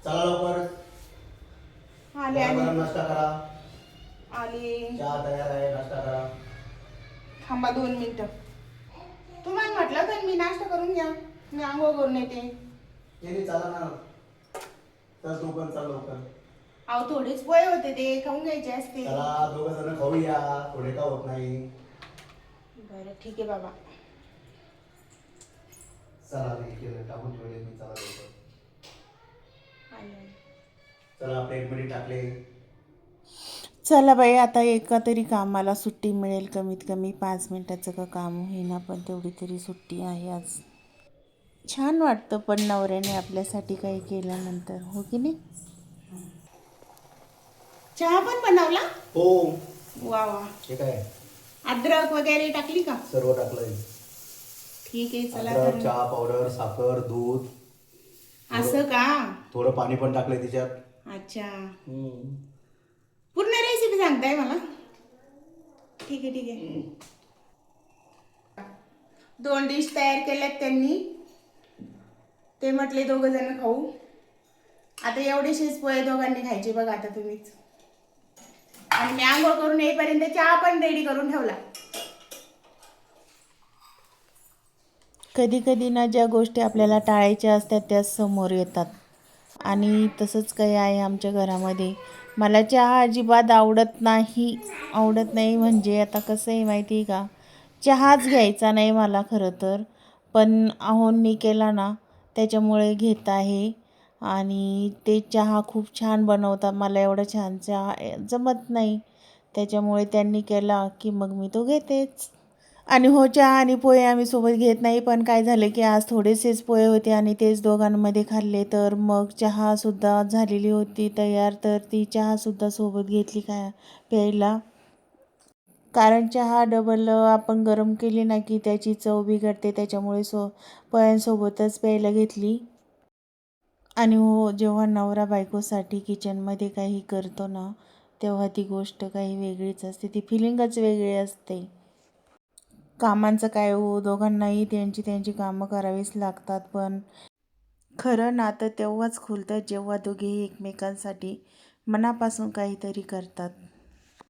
चला लवकर. आले गरम आले गरम नाश्ता करा. आले. चहा तयार आहे, नाश्ता करा. थांबा 2 मिनिटं. तुम्हाला म्हटलं तर मी नाश्ता करून घ्या, मी आंघोळ करून येते. नाही चला ना. चल तू पण चल लवकर. अहो थोडेच पोहे होते ते खाऊन घ्यायचे असते. चला दोघं जण खाऊया, थोडे का होत नाही. बरं ठीक आहे बाबा. चला मी केलं टाकून ठेवले मी, चला लवकर. आले. चला प्लेटमध्ये टाकले. चला बाई, आता एका तरी कामाला सुट्टी मिळेल, कमीत कमी 5 मिनिटाचं का काम होईना, पण तेवढी तरी सुट्टी आहे आज. छान वाटतं पण नवऱ्याने आपल्यासाठी काही केल्यानंतर, हो की नाही. चहा पण बनवला? हो. वा वा. हे काय अद्रक वगैरे टाकली का? सर्व टाकलंय. ठीक आहे चला अद्रक, तर. चहा पावडर, साखर, दूध, असं का? थोडं पाणी पण टाकलंय तिच्यात. अच्छा. पूर्ण रेसिपी सांगताय मला? ठीक आहे ठीक आहे. 2 डिश तयार केल्यात त्यांनी, ते म्हटले दोघं जण खाऊ. आता एवढेशेच पोहे दोघांनी खायचे बघा आता तुम्हीच. आणि मी आंघोळ करून येईपर्यंत चहा पण रेडी करून ठेवला. कधी कधी ना ज्या गोष्टी आपल्याला टाळायच्या असतात त्या समोर येतात, आणि तसंच काही आहे आमच्या घरामध्ये. मला चहा अजिबात आवडत नाही. आवडत नाही म्हणजे आता कसं आहे माहिती आहे का, चहाच घ्यायचा नाही मला खरं तर, पण आहोंनी केला ना त्याच्यामुळे घेत आहे. आणि ते चहा खूप छान बनवतात, मला एवढा छान चहा जमत नाही, त्याच्यामुळे त्यांनी केला की मग मी तो घेतेच. आणि हो, चहा आणि पोहे आम्ही सोबत घेत नाही, पण काय झालं की आज थोडेसेच पोहे होते आणि तेच दोघांमध्ये खाल्ले, तर मग चहासुद्धा झालेली होती तयार, तर ती चहासुद्धा सोबत घेतली काय प्यायला. कारण चहा डबल आपण गरम केली ना की त्याची चव बिघडते, त्याच्यामुळे पोह्यांसोबतच प्यायला घेतली. आणि हो, जेव्हा नवरा बायकोसाठी किचनमध्ये काही करतो ना, तेव्हा ती गोष्ट काही वेगळीच असते, ती फिलिंगच वेगळी असते. कामांचं काय हो, दोघांनाही त्यांची त्यांची कामं करावीच लागतात, पण खरं नातं तेव्हाच खुलतं जेव्हा दोघेही एकमेकांसाठी मनापासून काहीतरी करतात.